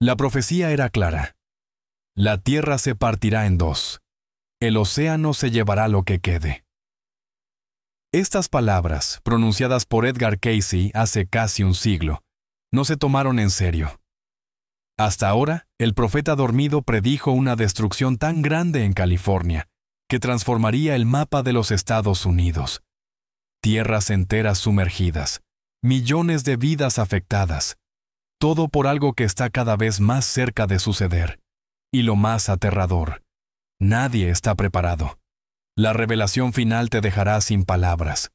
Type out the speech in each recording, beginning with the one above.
La profecía era clara. La tierra se partirá en dos. El océano se llevará lo que quede. Estas palabras, pronunciadas por Edgar Cayce hace casi un siglo, no se tomaron en serio. Hasta ahora, el profeta dormido predijo una destrucción tan grande en California que transformaría el mapa de los Estados Unidos. Tierras enteras sumergidas, millones de vidas afectadas, todo por algo que está cada vez más cerca de suceder. Y lo más aterrador, nadie está preparado. La revelación final te dejará sin palabras.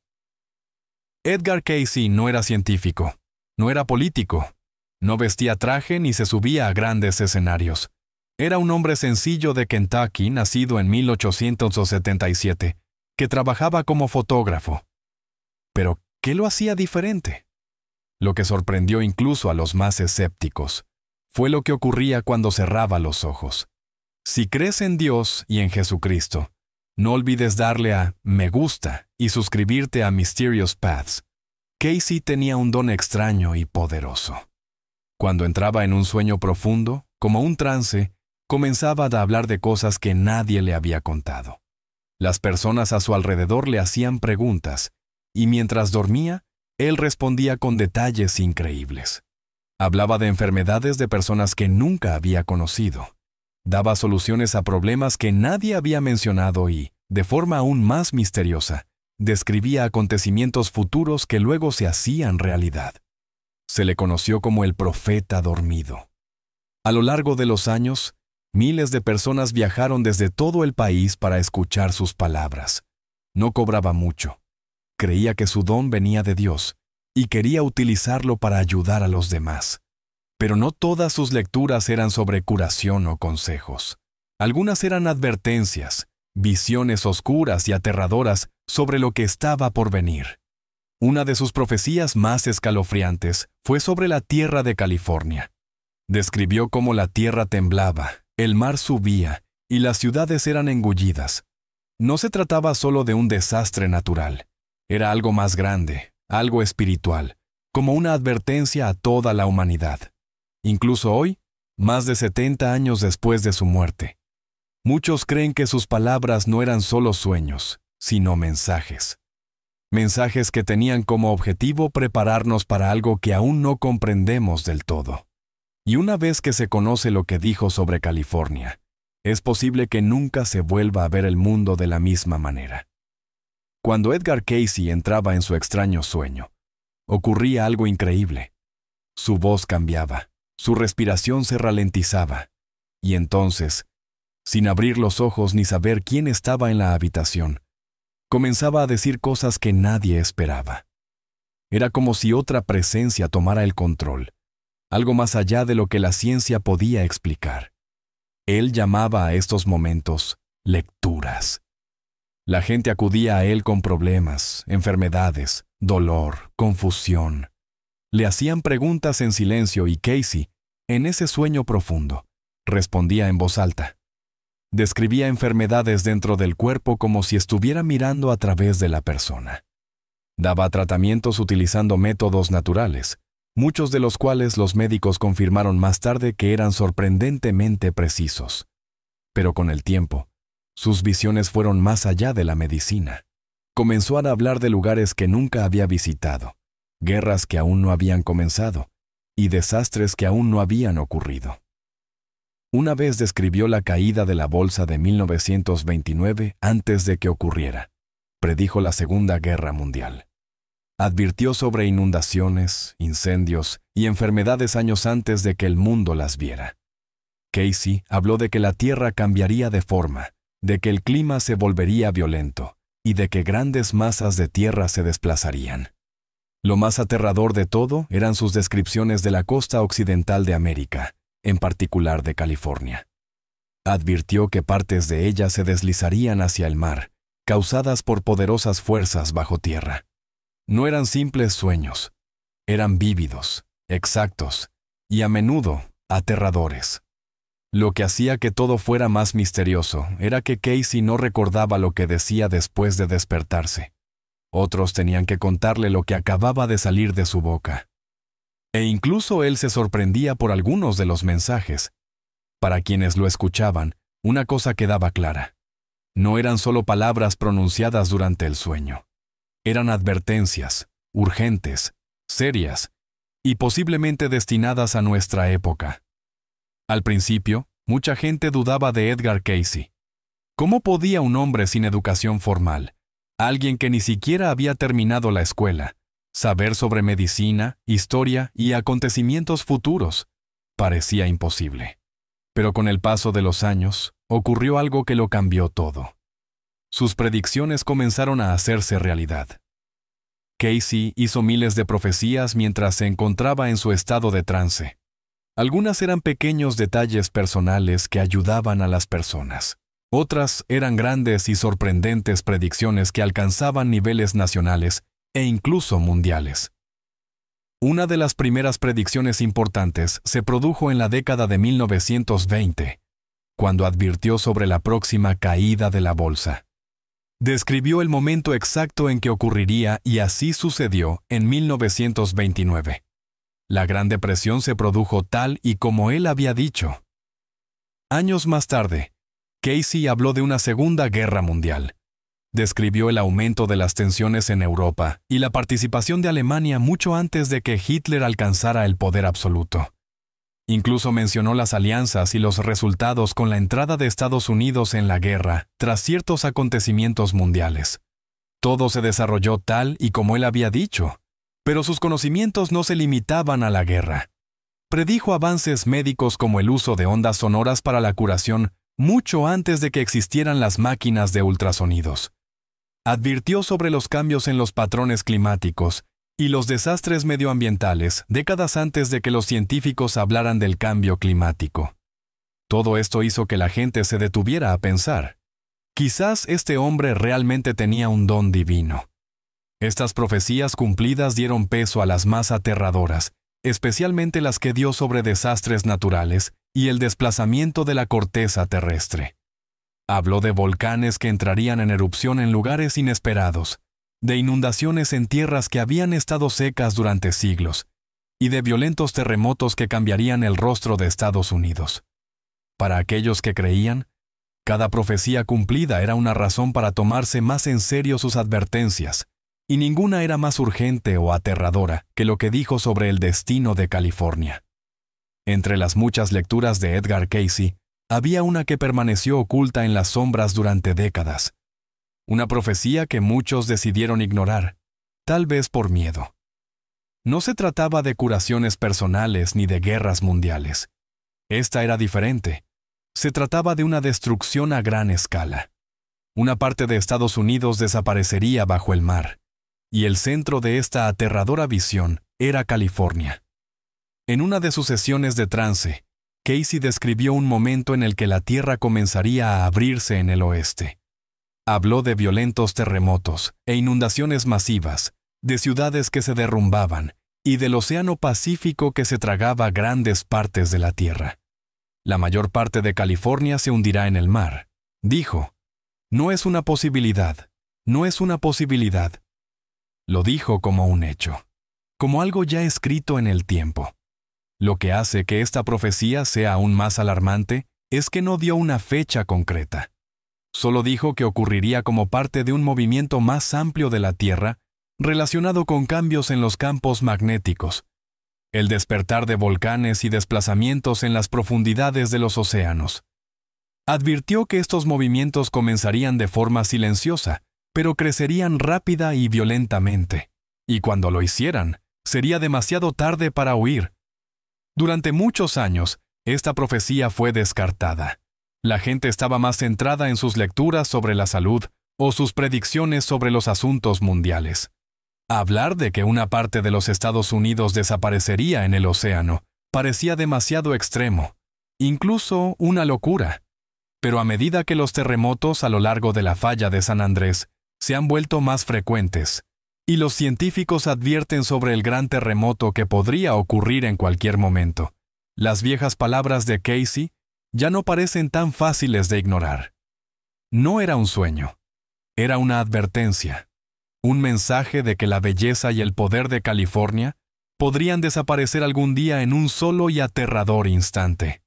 Edgar Cayce no era científico, no era político, no vestía traje ni se subía a grandes escenarios. Era un hombre sencillo de Kentucky, nacido en 1877, que trabajaba como fotógrafo. Pero, ¿qué lo hacía diferente? Lo que sorprendió incluso a los más escépticos fue lo que ocurría cuando cerraba los ojos. Si crees en Dios y en Jesucristo, no olvides darle a me gusta y suscribirte a Mysterious Paths. Cayce tenía un don extraño y poderoso. Cuando entraba en un sueño profundo, como un trance, comenzaba a hablar de cosas que nadie le había contado. Las personas a su alrededor le hacían preguntas, y mientras dormía, él respondía con detalles increíbles. Hablaba de enfermedades de personas que nunca había conocido. Daba soluciones a problemas que nadie había mencionado y, de forma aún más misteriosa, describía acontecimientos futuros que luego se hacían realidad. Se le conoció como el profeta dormido. A lo largo de los años, miles de personas viajaron desde todo el país para escuchar sus palabras. No cobraba mucho. Creía que su don venía de Dios y quería utilizarlo para ayudar a los demás. Pero no todas sus lecturas eran sobre curación o consejos. Algunas eran advertencias, visiones oscuras y aterradoras sobre lo que estaba por venir. Una de sus profecías más escalofriantes fue sobre la tierra de California. Describió cómo la tierra temblaba, el mar subía y las ciudades eran engullidas. No se trataba solo de un desastre natural. Era algo más grande, algo espiritual, como una advertencia a toda la humanidad. Incluso hoy, más de 70 años después de su muerte, muchos creen que sus palabras no eran solo sueños, sino mensajes. Mensajes que tenían como objetivo prepararnos para algo que aún no comprendemos del todo. Y una vez que se conoce lo que dijo sobre California, es posible que nunca se vuelva a ver el mundo de la misma manera. Cuando Edgar Cayce entraba en su extraño sueño, ocurría algo increíble. Su voz cambiaba, su respiración se ralentizaba, y entonces, sin abrir los ojos ni saber quién estaba en la habitación, comenzaba a decir cosas que nadie esperaba. Era como si otra presencia tomara el control, algo más allá de lo que la ciencia podía explicar. Él llamaba a estos momentos lecturas. La gente acudía a él con problemas, enfermedades, dolor, confusión. Le hacían preguntas en silencio y Cayce, en ese sueño profundo, respondía en voz alta. Describía enfermedades dentro del cuerpo como si estuviera mirando a través de la persona. Daba tratamientos utilizando métodos naturales, muchos de los cuales los médicos confirmaron más tarde que eran sorprendentemente precisos. Pero con el tiempo, sus visiones fueron más allá de la medicina. Comenzó a hablar de lugares que nunca había visitado, guerras que aún no habían comenzado y desastres que aún no habían ocurrido. Una vez describió la caída de la bolsa de 1929 antes de que ocurriera. Predijo la Segunda Guerra Mundial. Advirtió sobre inundaciones, incendios y enfermedades años antes de que el mundo las viera. Cayce habló de que la tierra cambiaría de forma, de que el clima se volvería violento y de que grandes masas de tierra se desplazarían. Lo más aterrador de todo eran sus descripciones de la costa occidental de América, en particular de California. Advirtió que partes de ella se deslizarían hacia el mar, causadas por poderosas fuerzas bajo tierra. No eran simples sueños, eran vívidos, exactos y a menudo aterradores. Lo que hacía que todo fuera más misterioso era que Cayce no recordaba lo que decía después de despertarse. Otros tenían que contarle lo que acababa de salir de su boca. E incluso él se sorprendía por algunos de los mensajes. Para quienes lo escuchaban, una cosa quedaba clara. No eran solo palabras pronunciadas durante el sueño. Eran advertencias, urgentes, serias, y posiblemente destinadas a nuestra época. Al principio, mucha gente dudaba de Edgar Cayce. ¿Cómo podía un hombre sin educación formal, alguien que ni siquiera había terminado la escuela, saber sobre medicina, historia y acontecimientos futuros? Parecía imposible. Pero con el paso de los años, ocurrió algo que lo cambió todo. Sus predicciones comenzaron a hacerse realidad. Cayce hizo miles de profecías mientras se encontraba en su estado de trance. Algunas eran pequeños detalles personales que ayudaban a las personas. Otras eran grandes y sorprendentes predicciones que alcanzaban niveles nacionales e incluso mundiales. Una de las primeras predicciones importantes se produjo en la década de 1920, cuando advirtió sobre la próxima caída de la bolsa. Describió el momento exacto en que ocurriría y así sucedió en 1929. La Gran Depresión se produjo tal y como él había dicho. Años más tarde, Cayce habló de una Segunda Guerra Mundial. Describió el aumento de las tensiones en Europa y la participación de Alemania mucho antes de que Hitler alcanzara el poder absoluto. Incluso mencionó las alianzas y los resultados con la entrada de Estados Unidos en la guerra tras ciertos acontecimientos mundiales. Todo se desarrolló tal y como él había dicho, pero sus conocimientos no se limitaban a la guerra. Predijo avances médicos como el uso de ondas sonoras para la curación mucho antes de que existieran las máquinas de ultrasonidos. Advirtió sobre los cambios en los patrones climáticos y los desastres medioambientales décadas antes de que los científicos hablaran del cambio climático. Todo esto hizo que la gente se detuviera a pensar. Quizás este hombre realmente tenía un don divino. Estas profecías cumplidas dieron peso a las más aterradoras, especialmente las que dio sobre desastres naturales y el desplazamiento de la corteza terrestre. Habló de volcanes que entrarían en erupción en lugares inesperados, de inundaciones en tierras que habían estado secas durante siglos, y de violentos terremotos que cambiarían el rostro de Estados Unidos. Para aquellos que creían, cada profecía cumplida era una razón para tomarse más en serio sus advertencias, y ninguna era más urgente o aterradora que lo que dijo sobre el destino de California. Entre las muchas lecturas de Edgar Cayce, había una que permaneció oculta en las sombras durante décadas. Una profecía que muchos decidieron ignorar, tal vez por miedo. No se trataba de curaciones personales ni de guerras mundiales. Esta era diferente. Se trataba de una destrucción a gran escala. Una parte de Estados Unidos desaparecería bajo el mar, y el centro de esta aterradora visión era California. En una de sus sesiones de trance, Cayce describió un momento en el que la Tierra comenzaría a abrirse en el oeste. Habló de violentos terremotos e inundaciones masivas, de ciudades que se derrumbaban y del Océano Pacífico que se tragaba grandes partes de la Tierra. La mayor parte de California se hundirá en el mar, dijo. No es una posibilidad, no es una posibilidad. Lo dijo como un hecho, como algo ya escrito en el tiempo. Lo que hace que esta profecía sea aún más alarmante es que no dio una fecha concreta. Solo dijo que ocurriría como parte de un movimiento más amplio de la Tierra relacionado con cambios en los campos magnéticos, el despertar de volcanes y desplazamientos en las profundidades de los océanos. Advirtió que estos movimientos comenzarían de forma silenciosa, pero crecerían rápida y violentamente, y cuando lo hicieran, sería demasiado tarde para huir. Durante muchos años, esta profecía fue descartada. La gente estaba más centrada en sus lecturas sobre la salud o sus predicciones sobre los asuntos mundiales. Hablar de que una parte de los Estados Unidos desaparecería en el océano parecía demasiado extremo, incluso una locura. Pero a medida que los terremotos a lo largo de la falla de San Andrés se han vuelto más frecuentes, y los científicos advierten sobre el gran terremoto que podría ocurrir en cualquier momento, las viejas palabras de Cayce ya no parecen tan fáciles de ignorar. No era un sueño, era una advertencia, un mensaje de que la belleza y el poder de California podrían desaparecer algún día en un solo y aterrador instante.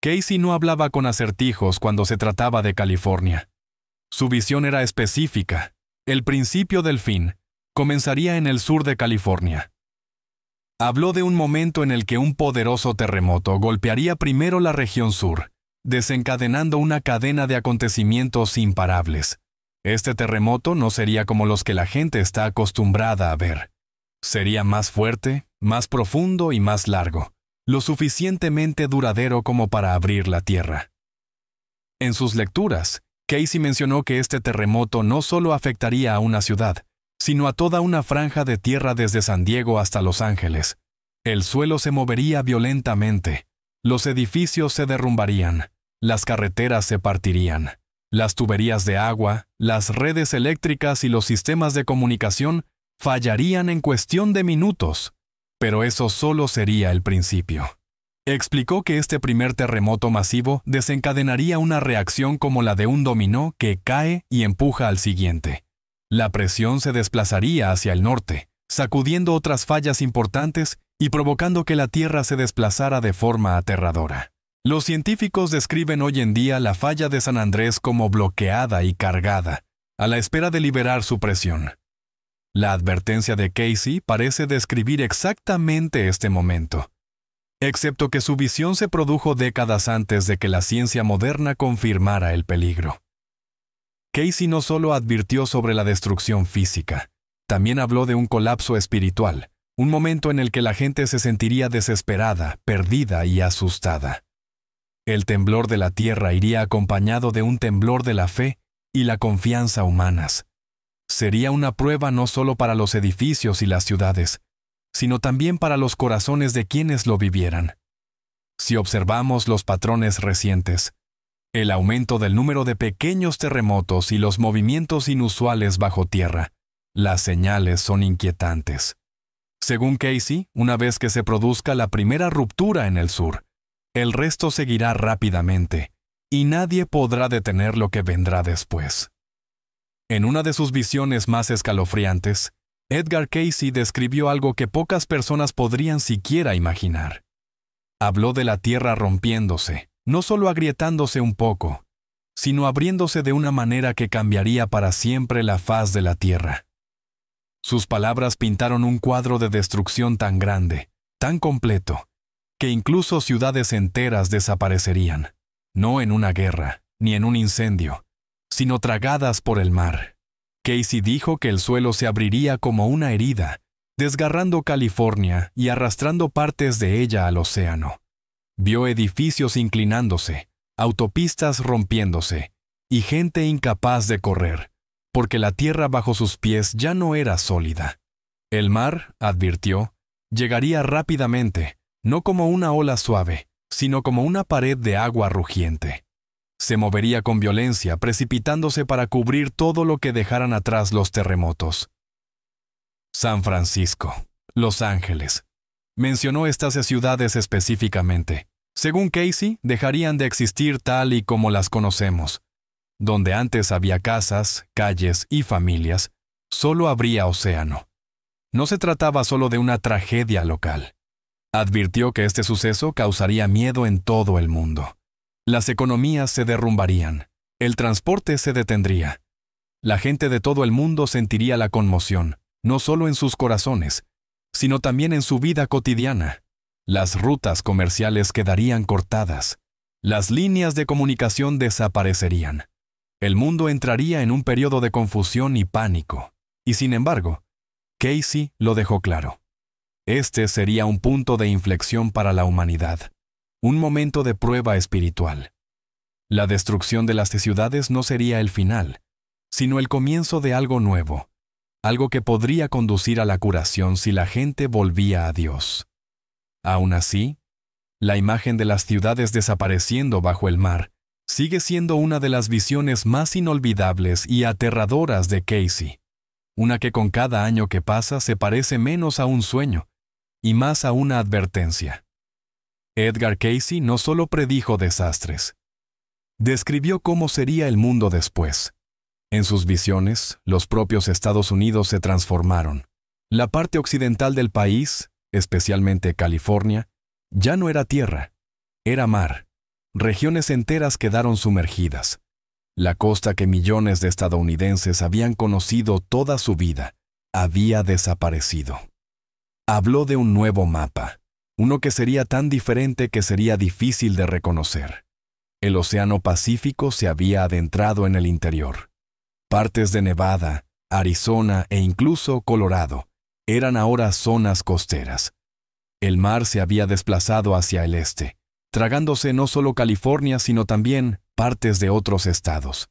Casey no hablaba con acertijos cuando se trataba de California. Su visión era específica. El principio del fin comenzaría en el sur de California. Habló de un momento en el que un poderoso terremoto golpearía primero la región sur, desencadenando una cadena de acontecimientos imparables. Este terremoto no sería como los que la gente está acostumbrada a ver. Sería más fuerte, más profundo y más largo, lo suficientemente duradero como para abrir la tierra. En sus lecturas, Casey mencionó que este terremoto no solo afectaría a una ciudad, sino a toda una franja de tierra desde San Diego hasta Los Ángeles. El suelo se movería violentamente, los edificios se derrumbarían, las carreteras se partirían, las tuberías de agua, las redes eléctricas y los sistemas de comunicación fallarían en cuestión de minutos. Pero eso solo sería el principio. Explicó que este primer terremoto masivo desencadenaría una reacción como la de un dominó que cae y empuja al siguiente. La presión se desplazaría hacia el norte, sacudiendo otras fallas importantes y provocando que la Tierra se desplazara de forma aterradora. Los científicos describen hoy en día la falla de San Andrés como bloqueada y cargada, a la espera de liberar su presión. La advertencia de Casey parece describir exactamente este momento, excepto que su visión se produjo décadas antes de que la ciencia moderna confirmara el peligro. Casey no solo advirtió sobre la destrucción física, también habló de un colapso espiritual, un momento en el que la gente se sentiría desesperada, perdida y asustada. El temblor de la tierra iría acompañado de un temblor de la fe y la confianza humanas. Sería una prueba no solo para los edificios y las ciudades, sino también para los corazones de quienes lo vivieran. Si observamos los patrones recientes, el aumento del número de pequeños terremotos y los movimientos inusuales bajo tierra, las señales son inquietantes. Según Casey, una vez que se produzca la primera ruptura en el sur, el resto seguirá rápidamente, y nadie podrá detener lo que vendrá después. En una de sus visiones más escalofriantes, Edgar Casey describió algo que pocas personas podrían siquiera imaginar. Habló de la tierra rompiéndose, no solo agrietándose un poco, sino abriéndose de una manera que cambiaría para siempre la faz de la tierra. Sus palabras pintaron un cuadro de destrucción tan grande, tan completo, que incluso ciudades enteras desaparecerían, no en una guerra, ni en un incendio, sino tragadas por el mar. Casey dijo que el suelo se abriría como una herida, desgarrando California y arrastrando partes de ella al océano. Vio edificios inclinándose, autopistas rompiéndose, y gente incapaz de correr, porque la tierra bajo sus pies ya no era sólida. El mar, advirtió, llegaría rápidamente, no como una ola suave, sino como una pared de agua rugiente. Se movería con violencia, precipitándose para cubrir todo lo que dejaran atrás los terremotos. San Francisco, Los Ángeles. Mencionó estas ciudades específicamente. Según Casey, dejarían de existir tal y como las conocemos. Donde antes había casas, calles y familias, solo habría océano. No se trataba solo de una tragedia local. Advirtió que este suceso causaría miedo en todo el mundo. Las economías se derrumbarían, el transporte se detendría. La gente de todo el mundo sentiría la conmoción, no solo en sus corazones, sino también en su vida cotidiana. Las rutas comerciales quedarían cortadas, las líneas de comunicación desaparecerían. El mundo entraría en un periodo de confusión y pánico, y sin embargo, Casey lo dejó claro. Este sería un punto de inflexión para la humanidad, un momento de prueba espiritual. La destrucción de las ciudades no sería el final, sino el comienzo de algo nuevo, algo que podría conducir a la curación si la gente volvía a Dios. Aún así, la imagen de las ciudades desapareciendo bajo el mar sigue siendo una de las visiones más inolvidables y aterradoras de Casey, una que con cada año que pasa se parece menos a un sueño y más a una advertencia. Edgar Casey no solo predijo desastres, describió cómo sería el mundo después. En sus visiones, los propios Estados Unidos se transformaron. La parte occidental del país, especialmente California, ya no era tierra, era mar. Regiones enteras quedaron sumergidas. La costa que millones de estadounidenses habían conocido toda su vida había desaparecido. Habló de un nuevo mapa, uno que sería tan diferente que sería difícil de reconocer. El Océano Pacífico se había adentrado en el interior. Partes de Nevada, Arizona e incluso Colorado eran ahora zonas costeras. El mar se había desplazado hacia el este, tragándose no solo California, sino también partes de otros estados.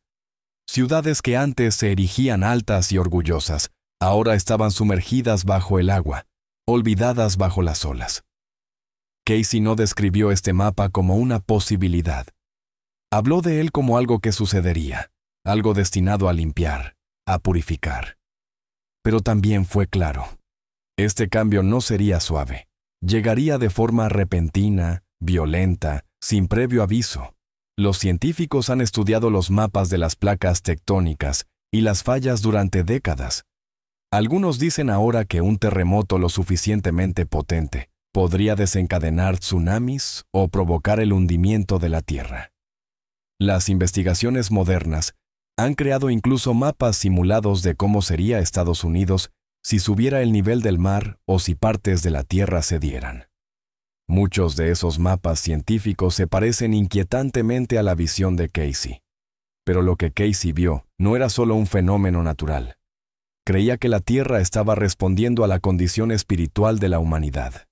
Ciudades que antes se erigían altas y orgullosas, ahora estaban sumergidas bajo el agua, olvidadas bajo las olas. Casey no describió este mapa como una posibilidad. Habló de él como algo que sucedería, algo destinado a limpiar, a purificar. Pero también fue claro. Este cambio no sería suave. Llegaría de forma repentina, violenta, sin previo aviso. Los científicos han estudiado los mapas de las placas tectónicas y las fallas durante décadas. Algunos dicen ahora que un terremoto lo suficientemente potente podría desencadenar tsunamis o provocar el hundimiento de la Tierra. Las investigaciones modernas han creado incluso mapas simulados de cómo sería Estados Unidos si subiera el nivel del mar o si partes de la Tierra cedieran. Muchos de esos mapas científicos se parecen inquietantemente a la visión de Casey. Pero lo que Casey vio no era solo un fenómeno natural. Creía que la Tierra estaba respondiendo a la condición espiritual de la humanidad,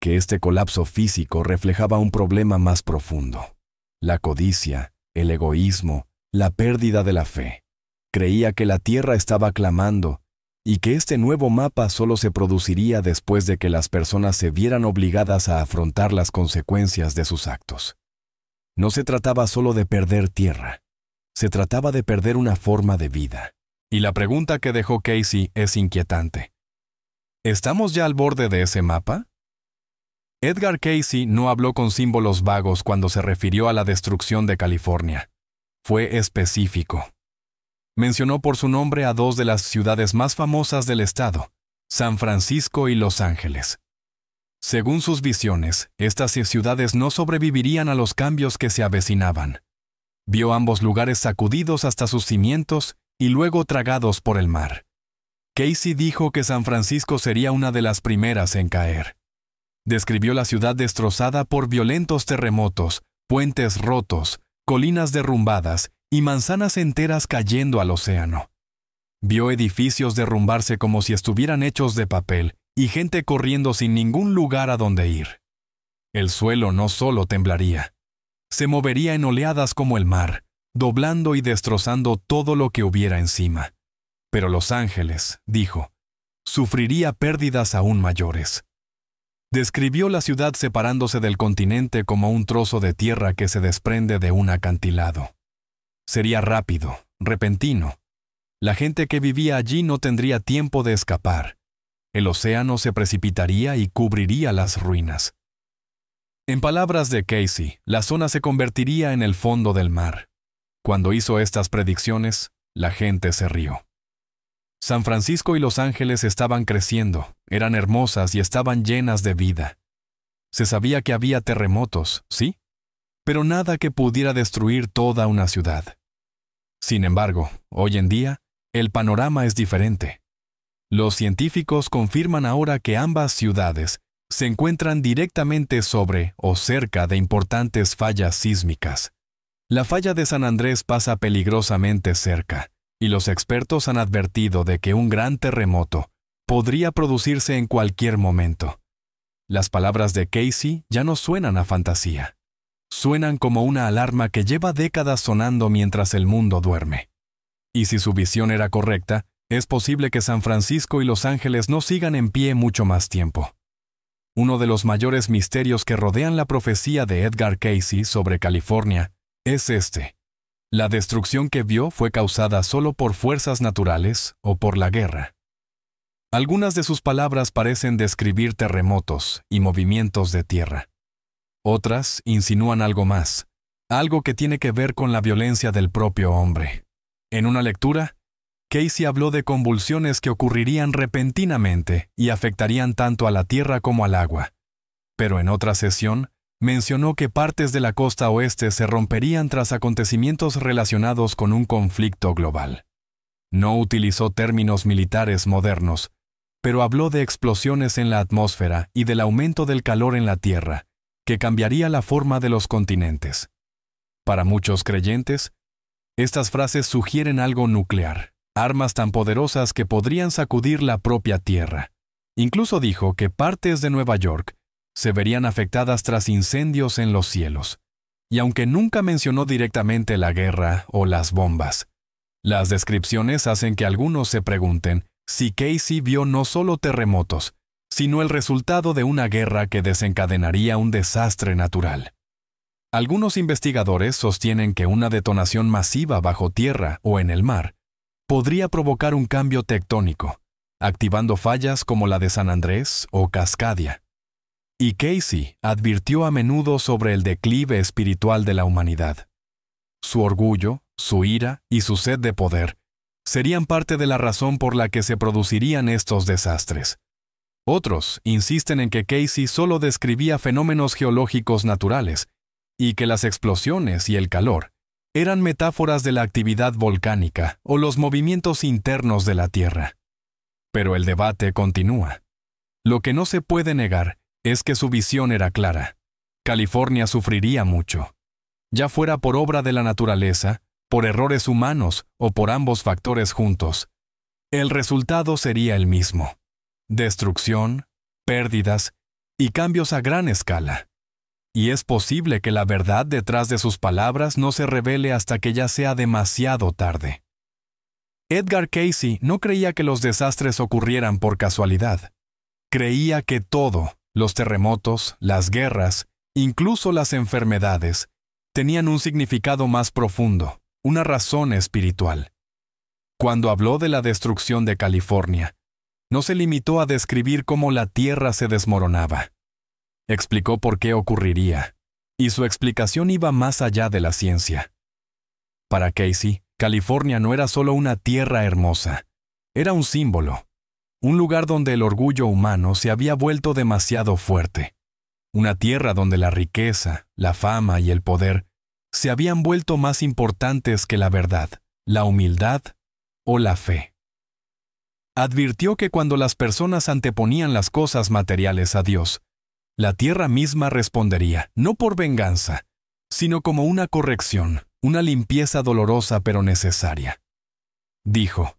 que este colapso físico reflejaba un problema más profundo: la codicia, el egoísmo, la pérdida de la fe. Creía que la Tierra estaba clamando y que este nuevo mapa solo se produciría después de que las personas se vieran obligadas a afrontar las consecuencias de sus actos. No se trataba solo de perder tierra, se trataba de perder una forma de vida. Y la pregunta que dejó Casey es inquietante. ¿Estamos ya al borde de ese mapa? Edgar Casey no habló con símbolos vagos cuando se refirió a la destrucción de California. Fue específico. Mencionó por su nombre a dos de las ciudades más famosas del estado, San Francisco y Los Ángeles. Según sus visiones, estas ciudades no sobrevivirían a los cambios que se avecinaban. Vio ambos lugares sacudidos hasta sus cimientos y luego tragados por el mar. Casey dijo que San Francisco sería una de las primeras en caer. Describió la ciudad destrozada por violentos terremotos, puentes rotos, colinas derrumbadas y manzanas enteras cayendo al océano. Vio edificios derrumbarse como si estuvieran hechos de papel y gente corriendo sin ningún lugar a donde ir. El suelo no solo temblaría, se movería en oleadas como el mar, doblando y destrozando todo lo que hubiera encima. Pero Los Ángeles, dijo, sufriría pérdidas aún mayores. Describió la ciudad separándose del continente como un trozo de tierra que se desprende de un acantilado. Sería rápido, repentino. La gente que vivía allí no tendría tiempo de escapar. El océano se precipitaría y cubriría las ruinas. En palabras de Casey, la zona se convertiría en el fondo del mar. Cuando hizo estas predicciones, la gente se rió. San Francisco y Los Ángeles estaban creciendo, eran hermosas y estaban llenas de vida. Se sabía que había terremotos, ¿sí? Pero nada que pudiera destruir toda una ciudad. Sin embargo, hoy en día, el panorama es diferente. Los científicos confirman ahora que ambas ciudades se encuentran directamente sobre o cerca de importantes fallas sísmicas. La falla de San Andrés pasa peligrosamente cerca, y los expertos han advertido de que un gran terremoto podría producirse en cualquier momento. Las palabras de Casey ya no suenan a fantasía. Suenan como una alarma que lleva décadas sonando mientras el mundo duerme. Y si su visión era correcta, es posible que San Francisco y Los Ángeles no sigan en pie mucho más tiempo. Uno de los mayores misterios que rodean la profecía de Edgar Casey sobre California es este. La destrucción que vio fue causada solo por fuerzas naturales o por la guerra. Algunas de sus palabras parecen describir terremotos y movimientos de tierra. Otras insinúan algo más, algo que tiene que ver con la violencia del propio hombre. En una lectura, Casey habló de convulsiones que ocurrirían repentinamente y afectarían tanto a la tierra como al agua. Pero en otra sesión, mencionó que partes de la costa oeste se romperían tras acontecimientos relacionados con un conflicto global. No utilizó términos militares modernos, pero habló de explosiones en la atmósfera y del aumento del calor en la Tierra, que cambiaría la forma de los continentes. Para muchos creyentes, estas frases sugieren algo nuclear, armas tan poderosas que podrían sacudir la propia Tierra. Incluso dijo que partes de Nueva York se verían afectadas tras incendios en los cielos. Y aunque nunca mencionó directamente la guerra o las bombas, las descripciones hacen que algunos se pregunten si Casey vio no solo terremotos, sino el resultado de una guerra que desencadenaría un desastre natural. Algunos investigadores sostienen que una detonación masiva bajo tierra o en el mar podría provocar un cambio tectónico, activando fallas como la de San Andrés o Cascadia. Y Casey advirtió a menudo sobre el declive espiritual de la humanidad. Su orgullo, su ira y su sed de poder serían parte de la razón por la que se producirían estos desastres. Otros insisten en que Casey solo describía fenómenos geológicos naturales y que las explosiones y el calor eran metáforas de la actividad volcánica o los movimientos internos de la Tierra. Pero el debate continúa. Lo que no se puede negar es que su visión era clara. California sufriría mucho, ya fuera por obra de la naturaleza, por errores humanos o por ambos factores juntos. El resultado sería el mismo: destrucción, pérdidas y cambios a gran escala. Y es posible que la verdad detrás de sus palabras no se revele hasta que ya sea demasiado tarde. Edgar Casey no creía que los desastres ocurrieran por casualidad. Creía que todo, los terremotos, las guerras, incluso las enfermedades, tenían un significado más profundo, una razón espiritual. Cuando habló de la destrucción de California, no se limitó a describir cómo la tierra se desmoronaba. Explicó por qué ocurriría, y su explicación iba más allá de la ciencia. Para Casey, California no era solo una tierra hermosa, era un símbolo, un lugar donde el orgullo humano se había vuelto demasiado fuerte, una tierra donde la riqueza, la fama y el poder se habían vuelto más importantes que la verdad, la humildad o la fe. Advirtió que cuando las personas anteponían las cosas materiales a Dios, la tierra misma respondería, no por venganza, sino como una corrección, una limpieza dolorosa pero necesaria. Dijo: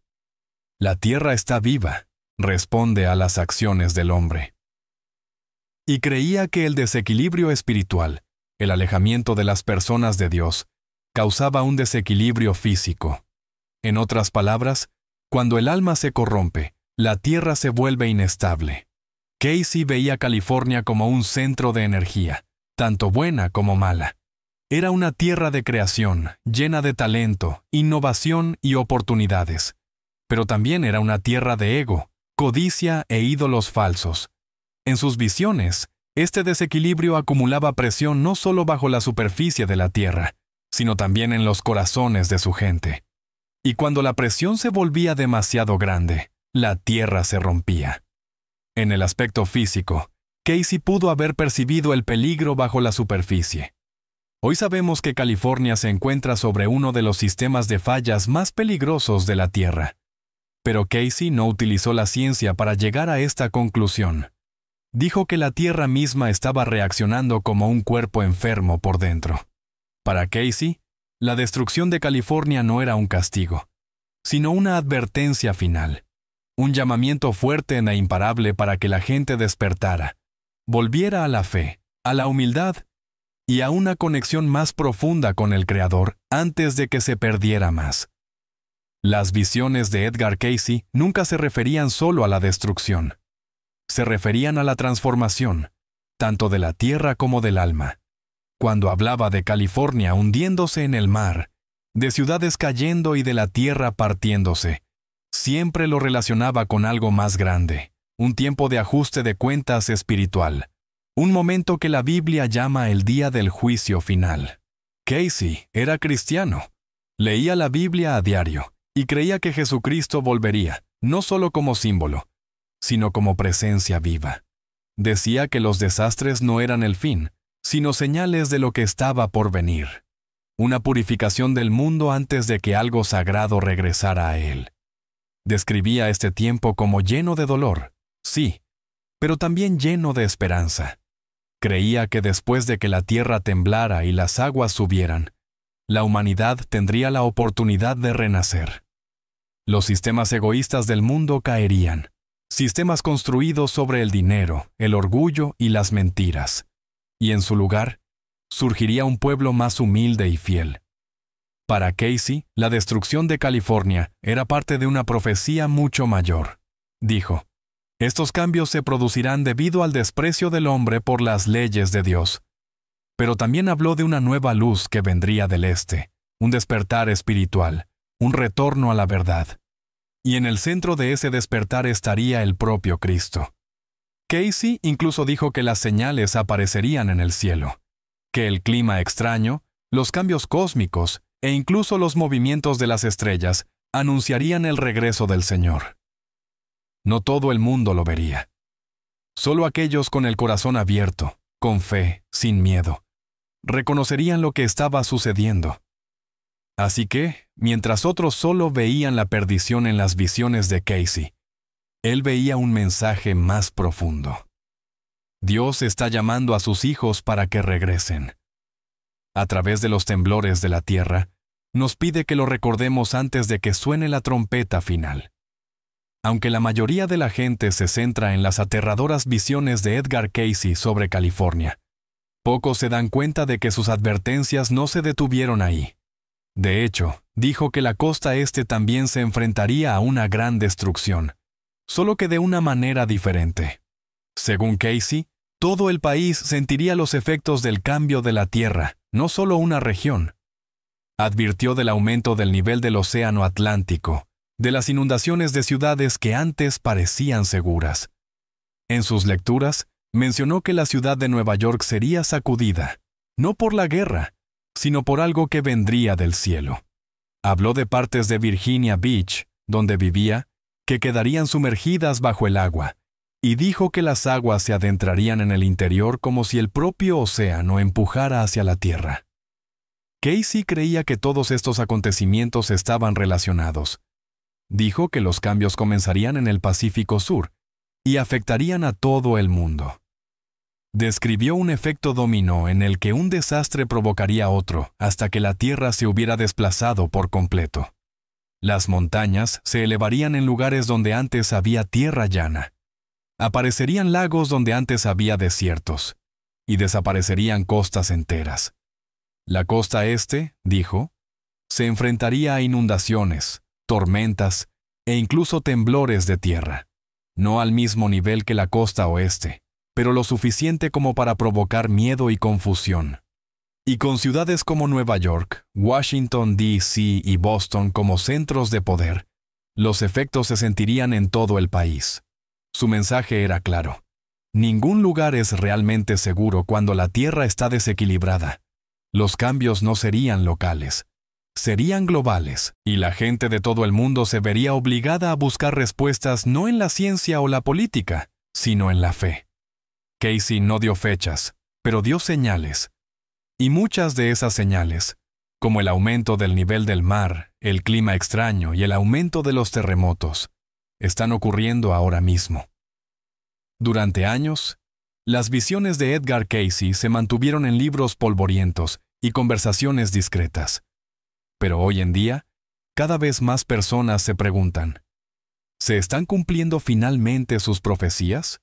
la tierra está viva, responde a las acciones del hombre. Y creía que el desequilibrio espiritual, el alejamiento de las personas de Dios, causaba un desequilibrio físico. En otras palabras, cuando el alma se corrompe, la tierra se vuelve inestable. Casey veía California como un centro de energía, tanto buena como mala. Era una tierra de creación, llena de talento, innovación y oportunidades. Pero también era una tierra de ego, codicia e ídolos falsos. En sus visiones, este desequilibrio acumulaba presión no solo bajo la superficie de la tierra, sino también en los corazones de su gente. Y cuando la presión se volvía demasiado grande, la tierra se rompía. En el aspecto físico, Casey pudo haber percibido el peligro bajo la superficie. Hoy sabemos que California se encuentra sobre uno de los sistemas de fallas más peligrosos de la Tierra. Pero Casey no utilizó la ciencia para llegar a esta conclusión. Dijo que la Tierra misma estaba reaccionando como un cuerpo enfermo por dentro. Para Casey, la destrucción de California no era un castigo, sino una advertencia final. Un llamamiento fuerte e imparable para que la gente despertara, volviera a la fe, a la humildad y a una conexión más profunda con el Creador antes de que se perdiera más. Las visiones de Edgar Casey nunca se referían solo a la destrucción. Se referían a la transformación, tanto de la tierra como del alma. Cuando hablaba de California hundiéndose en el mar, de ciudades cayendo y de la tierra partiéndose, siempre lo relacionaba con algo más grande, un tiempo de ajuste de cuentas espiritual, un momento que la Biblia llama el día del juicio final. Casey era cristiano, leía la Biblia a diario y creía que Jesucristo volvería, no solo como símbolo, sino como presencia viva. Decía que los desastres no eran el fin, sino señales de lo que estaba por venir. Una purificación del mundo antes de que algo sagrado regresara a él. Describía este tiempo como lleno de dolor, sí, pero también lleno de esperanza. Creía que después de que la tierra temblara y las aguas subieran, la humanidad tendría la oportunidad de renacer. Los sistemas egoístas del mundo caerían, sistemas construidos sobre el dinero, el orgullo y las mentiras, y en su lugar surgiría un pueblo más humilde y fiel. Para Casey, la destrucción de California era parte de una profecía mucho mayor. Dijo, estos cambios se producirán debido al desprecio del hombre por las leyes de Dios. Pero también habló de una nueva luz que vendría del este, un despertar espiritual, un retorno a la verdad. Y en el centro de ese despertar estaría el propio Cristo. Casey incluso dijo que las señales aparecerían en el cielo, que el clima extraño, los cambios cósmicos e incluso los movimientos de las estrellas anunciarían el regreso del Señor. No todo el mundo lo vería. Solo aquellos con el corazón abierto, con fe, sin miedo, reconocerían lo que estaba sucediendo. Así que, mientras otros solo veían la perdición en las visiones de Casey, él veía un mensaje más profundo. Dios está llamando a sus hijos para que regresen. A través de los temblores de la tierra, nos pide que lo recordemos antes de que suene la trompeta final. Aunque la mayoría de la gente se centra en las aterradoras visiones de Edgar Casey sobre California, pocos se dan cuenta de que sus advertencias no se detuvieron ahí. De hecho, dijo que la costa este también se enfrentaría a una gran destrucción, solo que de una manera diferente. Según Casey, todo el país sentiría los efectos del cambio de la tierra, no solo una región. Advirtió del aumento del nivel del océano Atlántico, de las inundaciones de ciudades que antes parecían seguras. En sus lecturas, mencionó que la ciudad de Nueva York sería sacudida, no por la guerra, sino por algo que vendría del cielo. Habló de partes de Virginia Beach, donde vivía, que quedarían sumergidas bajo el agua, y dijo que las aguas se adentrarían en el interior como si el propio océano empujara hacia la tierra. Casey creía que todos estos acontecimientos estaban relacionados. Dijo que los cambios comenzarían en el Pacífico Sur y afectarían a todo el mundo. Describió un efecto dominó en el que un desastre provocaría otro hasta que la tierra se hubiera desplazado por completo. Las montañas se elevarían en lugares donde antes había tierra llana. Aparecerían lagos donde antes había desiertos, y desaparecerían costas enteras. La costa este, dijo, se enfrentaría a inundaciones, tormentas e incluso temblores de tierra, no al mismo nivel que la costa oeste, pero lo suficiente como para provocar miedo y confusión. Y con ciudades como Nueva York, Washington, D.C. y Boston como centros de poder, los efectos se sentirían en todo el país. Su mensaje era claro. Ningún lugar es realmente seguro cuando la tierra está desequilibrada. Los cambios no serían locales, serían globales, y la gente de todo el mundo se vería obligada a buscar respuestas no en la ciencia o la política, sino en la fe. Casey no dio fechas, pero dio señales. Y muchas de esas señales, como el aumento del nivel del mar, el clima extraño y el aumento de los terremotos, están ocurriendo ahora mismo. Durante años, las visiones de Edgar Casey se mantuvieron en libros polvorientos y conversaciones discretas. Pero hoy en día, cada vez más personas se preguntan, ¿se están cumpliendo finalmente sus profecías?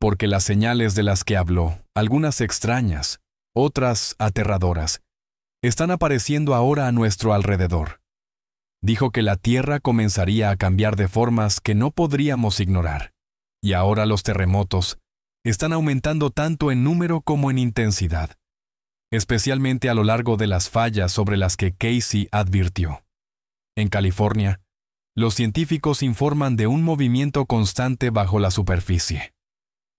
Porque las señales de las que habló, algunas extrañas, otras aterradoras, están apareciendo ahora a nuestro alrededor. Dijo que la tierra comenzaría a cambiar de formas que no podríamos ignorar. Y ahora los terremotos están aumentando tanto en número como en intensidad, especialmente a lo largo de las fallas sobre las que Casey advirtió. En California, los científicos informan de un movimiento constante bajo la superficie.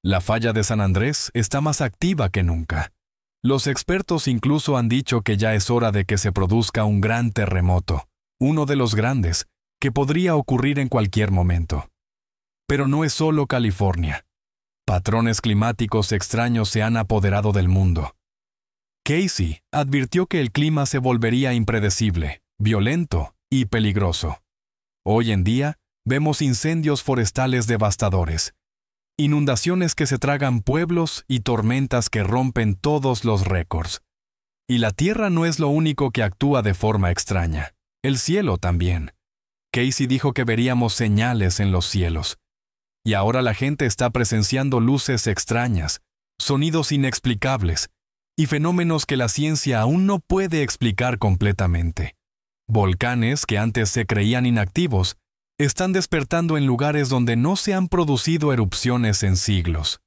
La falla de San Andrés está más activa que nunca. Los expertos incluso han dicho que ya es hora de que se produzca un gran terremoto, uno de los grandes, que podría ocurrir en cualquier momento. Pero no es solo California. Patrones climáticos extraños se han apoderado del mundo. Casey advirtió que el clima se volvería impredecible, violento y peligroso. Hoy en día, vemos incendios forestales devastadores, inundaciones que se tragan pueblos y tormentas que rompen todos los récords. Y la Tierra no es lo único que actúa de forma extraña. El cielo también. Casey dijo que veríamos señales en los cielos. Y ahora la gente está presenciando luces extrañas, sonidos inexplicables y fenómenos que la ciencia aún no puede explicar completamente. Volcanes que antes se creían inactivos están despertando en lugares donde no se han producido erupciones en siglos.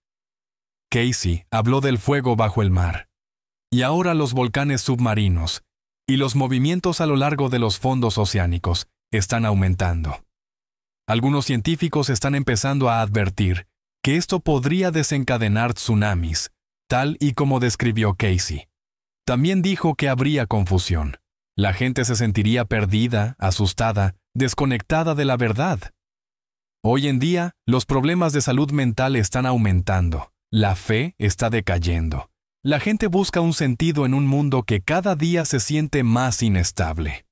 Casey habló del fuego bajo el mar. Y ahora los volcanes submarinos y los movimientos a lo largo de los fondos oceánicos están aumentando. Algunos científicos están empezando a advertir que esto podría desencadenar tsunamis, tal y como describió Casey. También dijo que habría confusión. La gente se sentiría perdida, asustada, desconectada de la verdad. Hoy en día, los problemas de salud mental están aumentando. La fe está decayendo. La gente busca un sentido en un mundo que cada día se siente más inestable.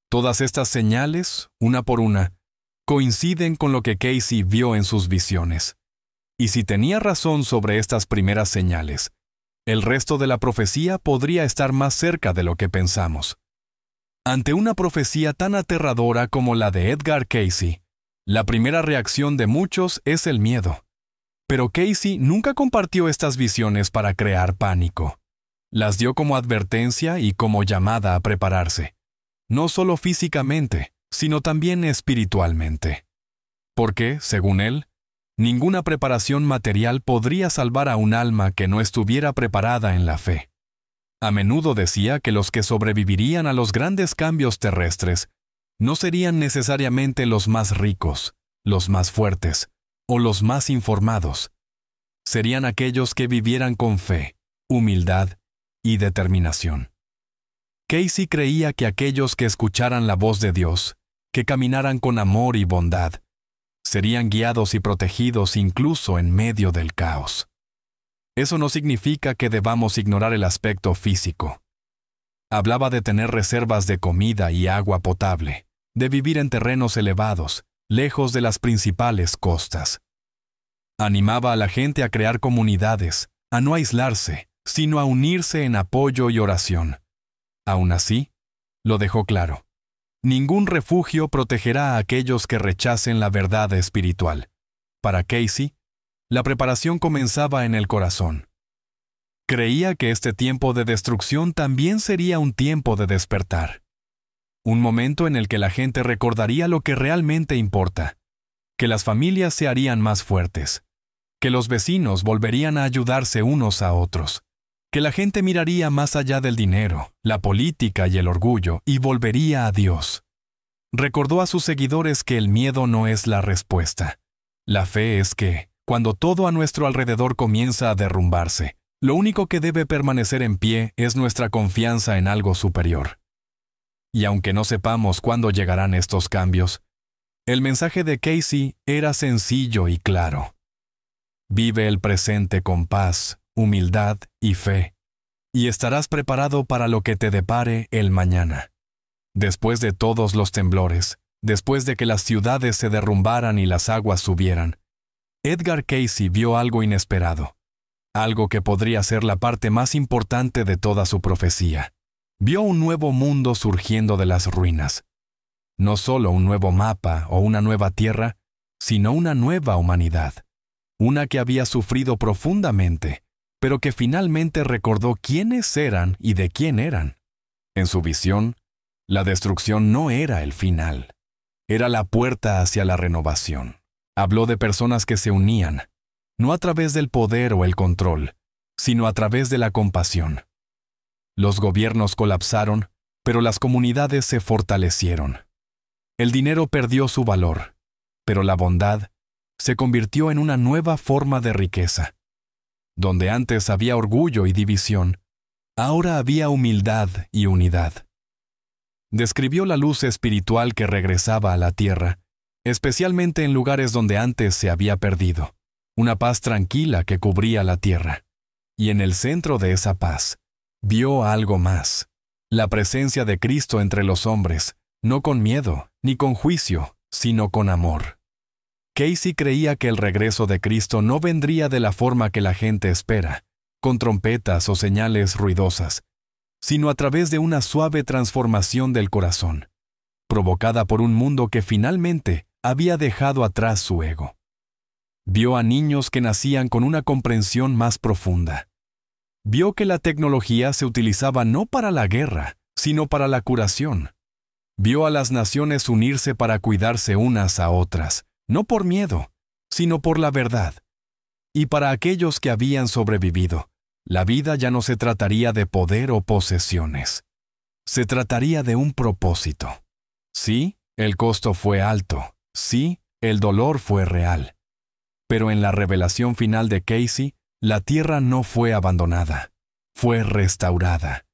Todas estas señales, una por una, coinciden con lo que Casey vio en sus visiones. Y si tenía razón sobre estas primeras señales, el resto de la profecía podría estar más cerca de lo que pensamos. Ante una profecía tan aterradora como la de Edgar Casey, la primera reacción de muchos es el miedo. Pero Casey nunca compartió estas visiones para crear pánico. Las dio como advertencia y como llamada a prepararse, no solo físicamente, sino también espiritualmente. Porque, según él, ninguna preparación material podría salvar a un alma que no estuviera preparada en la fe. A menudo decía que los que sobrevivirían a los grandes cambios terrestres no serían necesariamente los más ricos, los más fuertes o los más informados. Serían aquellos que vivieran con fe, humildad y determinación. Casey creía que aquellos que escucharan la voz de Dios, que caminaran con amor y bondad, serían guiados y protegidos incluso en medio del caos. Eso no significa que debamos ignorar el aspecto físico. Hablaba de tener reservas de comida y agua potable, de vivir en terrenos elevados, lejos de las principales costas. Animaba a la gente a crear comunidades, a no aislarse, sino a unirse en apoyo y oración. Aún así, lo dejó claro. Ningún refugio protegerá a aquellos que rechacen la verdad espiritual. Para Casey, la preparación comenzaba en el corazón. Creía que este tiempo de destrucción también sería un tiempo de despertar. Un momento en el que la gente recordaría lo que realmente importa, que las familias se harían más fuertes, que los vecinos volverían a ayudarse unos a otros, que la gente miraría más allá del dinero, la política y el orgullo y volvería a Dios. Recordó a sus seguidores que el miedo no es la respuesta. La fe es que, cuando todo a nuestro alrededor comienza a derrumbarse, lo único que debe permanecer en pie es nuestra confianza en algo superior. Y aunque no sepamos cuándo llegarán estos cambios, el mensaje de Casey era sencillo y claro. Vive el presente con paz, humildad y fe, y estarás preparado para lo que te depare el mañana. Después de todos los temblores, después de que las ciudades se derrumbaran y las aguas subieran, Edgar Casey vio algo inesperado, algo que podría ser la parte más importante de toda su profecía. Vio un nuevo mundo surgiendo de las ruinas. No solo un nuevo mapa o una nueva tierra, sino una nueva humanidad. Una que había sufrido profundamente, pero que finalmente recordó quiénes eran y de quién eran. En su visión, la destrucción no era el final. Era la puerta hacia la renovación. Habló de personas que se unían, no a través del poder o el control, sino a través de la compasión. Los gobiernos colapsaron, pero las comunidades se fortalecieron. El dinero perdió su valor, pero la bondad se convirtió en una nueva forma de riqueza. Donde antes había orgullo y división, ahora había humildad y unidad. Describió la luz espiritual que regresaba a la tierra, especialmente en lugares donde antes se había perdido, una paz tranquila que cubría la tierra. Y en el centro de esa paz, vio algo más, la presencia de Cristo entre los hombres, no con miedo, ni con juicio, sino con amor. Casey creía que el regreso de Cristo no vendría de la forma que la gente espera, con trompetas o señales ruidosas, sino a través de una suave transformación del corazón, provocada por un mundo que finalmente había dejado atrás su ego. Vio a niños que nacían con una comprensión más profunda. Vio que la tecnología se utilizaba no para la guerra, sino para la curación. Vio a las naciones unirse para cuidarse unas a otras, no por miedo, sino por la verdad. Y para aquellos que habían sobrevivido, la vida ya no se trataría de poder o posesiones. Se trataría de un propósito. Sí, el costo fue alto. Sí, el dolor fue real. Pero en la revelación final de Casey, la tierra no fue abandonada, fue restaurada.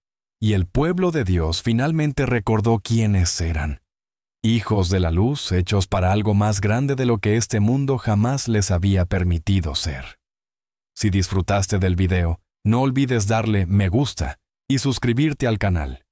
Y el pueblo de Dios finalmente recordó quiénes eran. Hijos de la luz hechos para algo más grande de lo que este mundo jamás les había permitido ser. Si disfrutaste del video, no olvides darle me gusta y suscribirte al canal.